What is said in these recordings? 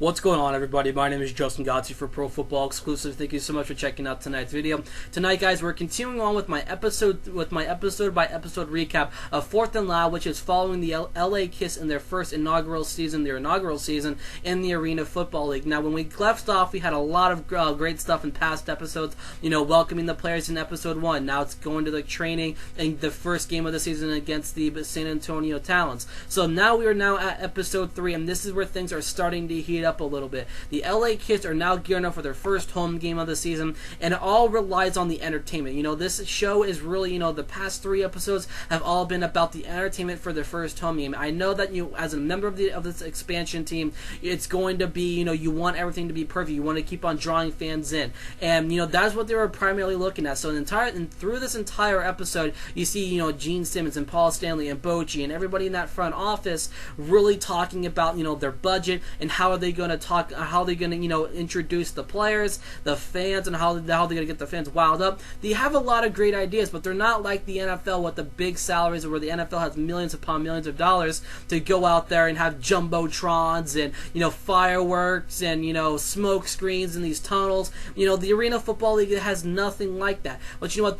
What's going on, everybody? My name is Justin Gotzi for Pro Football Exclusive. Thank you so much for checking out tonight's video. Tonight, guys, we're continuing on with my episode by episode recap of 4th and Loud, which is following the LA Kiss in their inaugural season in the Arena Football League. Now, when we left off, we had a lot of great stuff in past episodes. Welcoming the players in episode 1. Now it's going to the training and the first game of the season against the San Antonio Talons. So now we are at episode 3, and this is where things are starting to heat up a little bit. The LA Kids are now gearing up for their first home game of the season, and it all relies on the entertainment. This show is really, the past 3 episodes have all been about the entertainment for their first home game. I know that as a member of this expansion team, it's going to be, you want everything to be perfect. You want to keep on drawing fans in, and that's what they were primarily looking at. So through this entire episode, you see, Gene Simmons and Paul Stanley and Bochy and everybody in that front office really talking about, their budget and how are they going to introduce the players, the fans, and how they're going to get the fans wild up. They have a lot of great ideas, but they're not like the NFL with the big salaries, where the NFL has millions upon millions of dollars to go out there and have jumbotrons and fireworks and smoke screens in these tunnels. The Arena Football League has nothing like that. But you know what?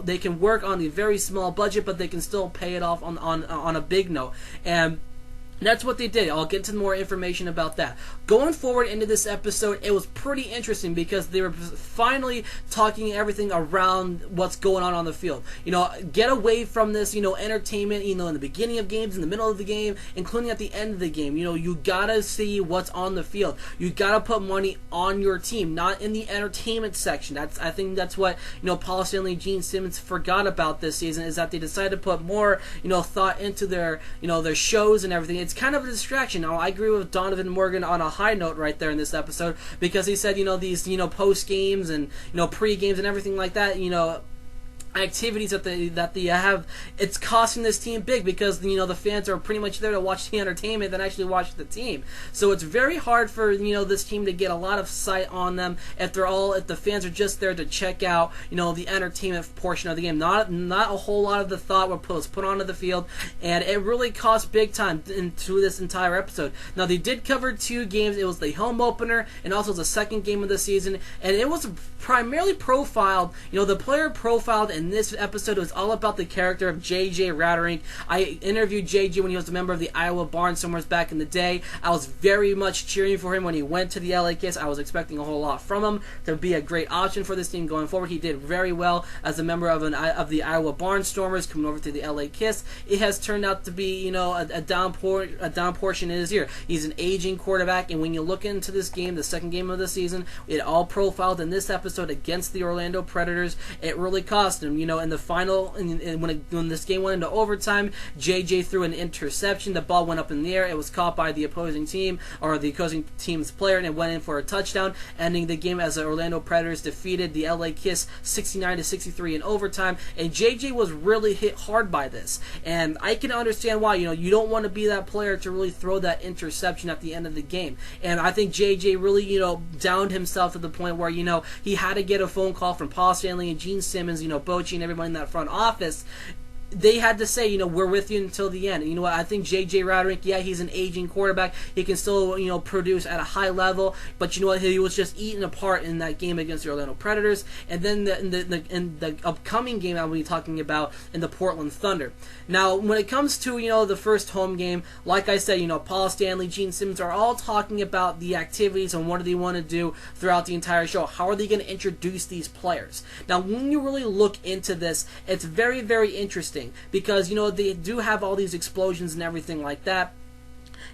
They can work on a very small budget, but they can still pay it off on a big note. And that's what they did. I'll get to more information about that. Going forward into this episode, it was pretty interesting because they were finally talking everything around what's going on the field. Get away from this, entertainment, in the beginning of games, in the middle of the game, including at the end of the game. You gotta see what's on the field. You gotta put money on your team, not in the entertainment section. I think that's what, Paul Stanley and Gene Simmons forgot about this season, is that they decided to put more, thought into their shows and everything. It's kind of a distraction. Now, I agree with Donovan Morgan on a high note right there in this episode, because he said, these, post games and, pre games and everything like that, activities that they have, it's costing this team big, because the fans are pretty much there to watch the entertainment than actually watch the team. So it's very hard for this team to get a lot of sight on them if the fans are just there to check out the entertainment portion of the game. Not a whole lot of the thought was put onto the field, and it really cost big time through this entire episode. Now, they did cover 2 games. It was the home opener and also the second game of the season, and it was primarily profiled. The player profiled in this episode was all about the character of J.J. Ratterink. I interviewed J.J. when he was a member of the Iowa Barnstormers back in the day. I was very much cheering for him when he went to the LA Kiss. I was expecting a whole lot from him to be a great option for this team going forward. He did very well as a member of the Iowa Barnstormers coming over to the LA Kiss. It has turned out to be a down portion in his year. He's an aging quarterback, and when you look into this game, the second game of the season, it all profiled in this episode against the Orlando Predators. It really cost him. In the final, when this game went into overtime, JJ threw an interception. The ball went up in the air. It was caught by the opposing team, or the opposing team's player, and it went in for a touchdown, ending the game as the Orlando Predators defeated the LA Kiss 69-63 in overtime. And JJ was really hit hard by this, and I can understand why. You don't want to be that player to really throw that interception at the end of the game. And I think JJ really downed himself to the point where he had to get a phone call from Paul Stanley and Gene Simmons, Bochy and everybody in that front office. They had to say, we're with you until the end. And I think J.J. Ratterink, yeah, he's an aging quarterback. He can still, produce at a high level. But he was just eaten apart in that game against the Orlando Predators. And then in the upcoming game I'll be talking about in the Portland Thunder. Now, when it comes to, the first home game, like I said, Paul Stanley, Gene Simmons are all talking about the activities and what do they want to do throughout the entire show. How are they going to introduce these players? Now, when you really look into this, it's very, very interesting. Because, they do have all these explosions and everything like that.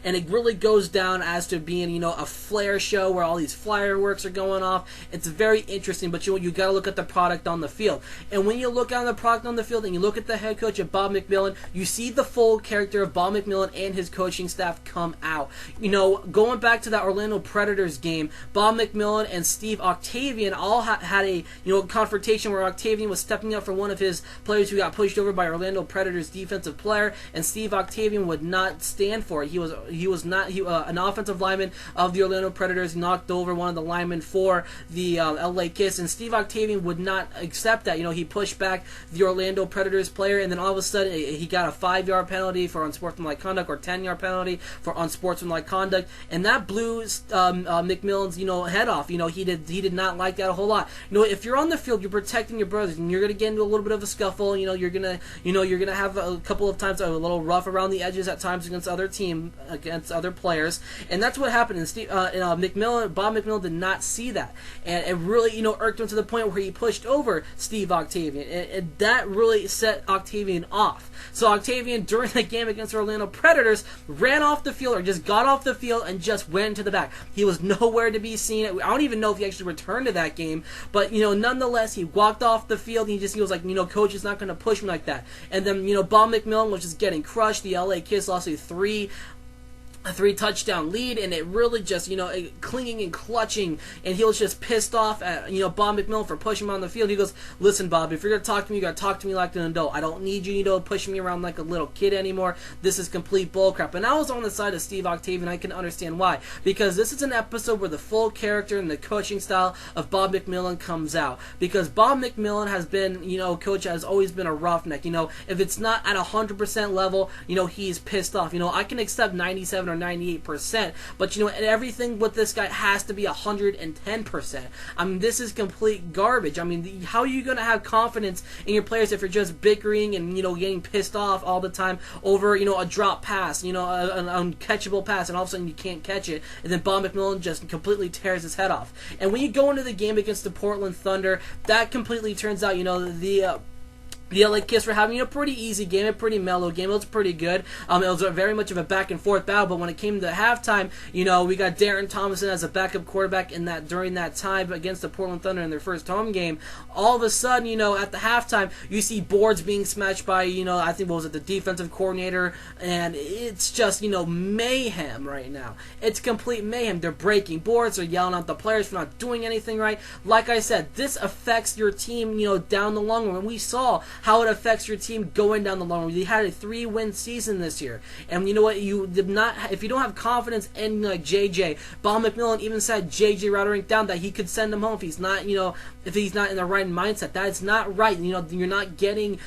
And it really goes down as to being, a flare show where all these fireworks are going off. It's very interesting, but you got to look at the product on the field. And when you look at the product on the field and you look at the head coach of Bob McMillan, you see the full character of Bob McMillan and his coaching staff come out. Going back to that Orlando Predators game, Bob McMillan and Steve Octavian all had a, confrontation where Octavian was stepping up for one of his players who got pushed over by Orlando Predators defensive player, and Steve Octavian would not stand for it. an offensive lineman of the Orlando Predators knocked over one of the linemen for the LA Kiss, and Steve Octavian would not accept that. He pushed back the Orlando Predators player, and then all of a sudden he got a 5-yard penalty for unsportsmanlike conduct, or 10-yard penalty for unsportsmanlike conduct, and that blew McMillan's head off. He did not like that a whole lot. If you're on the field, you're protecting your brothers, and you're gonna get into a little bit of a scuffle. You're gonna have a couple of times a little rough around the edges at times against other players, and that's what happened. And Bob McMillan did not see that, and it really irked him to the point where he pushed over Steve Octavian, and that really set Octavian off. So Octavian, during the game against the Orlando Predators, ran off the field, or just got off the field and just went into the back. He was nowhere to be seen. I don't even know if he actually returned to that game, but nonetheless, he walked off the field. He was like, coach is not going to push me like that. And then Bob McMillan was just getting crushed. The LA Kiss lost a 3-touchdown lead, and it really just clinging and clutching, and he was just pissed off at Bob McMillan for pushing him on the field. He goes, "Listen, Bob, if you're gonna talk to me, you gotta talk to me like an adult. I don't need you pushing me around like a little kid anymore. This is complete bullcrap." And I was on the side of Steve Octavian. I can understand why, because this is an episode where the full character and the coaching style of Bob McMillan comes out, because Bob McMillan has been coach has always been a roughneck. If it's not at 100% level, he's pissed off. I can accept 97 or 98%, but everything with this guy has to be 110%. I mean, this is complete garbage. I mean, how are you going to have confidence in your players if you're just bickering and getting pissed off all the time over a drop pass, an uncatchable pass, and all of a sudden you can't catch it, and then Bob McMillan just completely tears his head off. And when you go into the game against the Portland Thunder, that completely turns out the LA Kiss were having a pretty easy game, a pretty mellow game. It was pretty good. It was very much of a back-and-forth battle, but when it came to halftime, we got Darren Thomason as a backup quarterback during that time against the Portland Thunder in their first home game. All of a sudden, at the halftime, you see boards being smashed by, I think, the defensive coordinator, and it's just, mayhem right now. It's complete mayhem. They're breaking boards, they're yelling at the players for not doing anything right. Like I said, this affects your team, down the long run. And we saw how it affects your team going down the long run. You had a 3-win season this year, and you know what? If you don't have confidence in JJ, Bob McMillan even said JJ Roderick down that he could send him home if he's not, if he's not in the right mindset. That is not right. You're not getting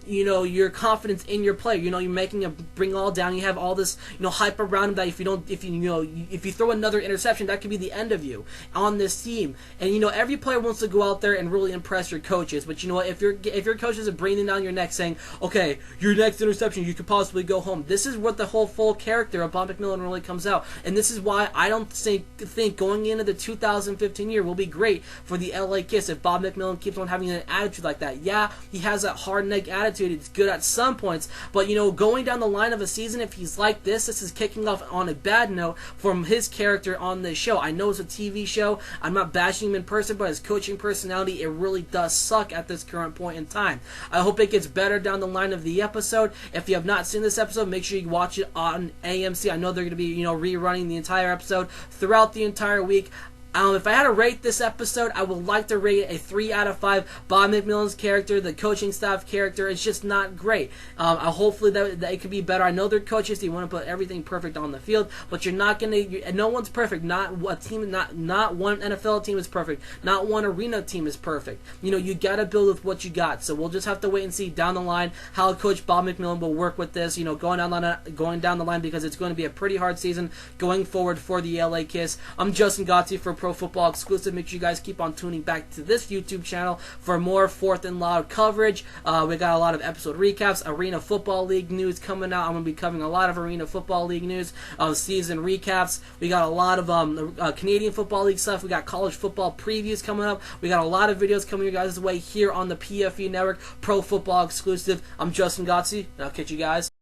your confidence in your player. You're making him bring all down. You have all this, hype around him that if you throw another interception, that could be the end of you on this team. And every player wants to go out there and really impress your coaches. But if your coaches are breathing down your neck saying, "Okay, your next interception, you could possibly go home," this is what the whole full character of Bob McMillan really comes out. And this is why I don't think going into the 2015 year will be great for the LA Kiss if Bob McMillan keeps on having an attitude like that. Yeah, he has that hard neck attitude. It's good at some points, but going down the line of a season, if he's like this is kicking off on a bad note from his character on this show. I know it's a TV show. I'm not bashing him in person, but his coaching personality, it really does suck at this current point in time. I hope it gets better down the line of the episode. If you have not seen this episode, make sure you watch it on AMC. I know they're going to be rerunning the entire episode throughout the entire week. If I had to rate this episode, I would like to rate it a 3 out of 5. Bob McMillan's character, the coaching staff character, it's just not great. Hopefully that it could be better. I know they're coaches; they want to put everything perfect on the field, but you're not gonna. No one's perfect. Not a team. Not one NFL team is perfect. Not one arena team is perfect. You gotta build with what you got. So we'll just have to wait and see down the line how Coach Bob McMillan will work with this. Going down the line, because it's going to be a pretty hard season going forward for the LA Kiss. I'm Justin Gotzi for Pro Football Exclusive. Make sure you guys keep on tuning back to this YouTube channel for more 4th and Loud coverage. We got a lot of episode recaps, Arena Football League news coming out. I'm going to be covering a lot of Arena Football League news, season recaps. We got a lot of Canadian Football League stuff. We got college football previews coming up. We got a lot of videos coming your guys' way here on the PFE Network, Pro Football Exclusive. I'm Justin Gotzi, and I'll catch you guys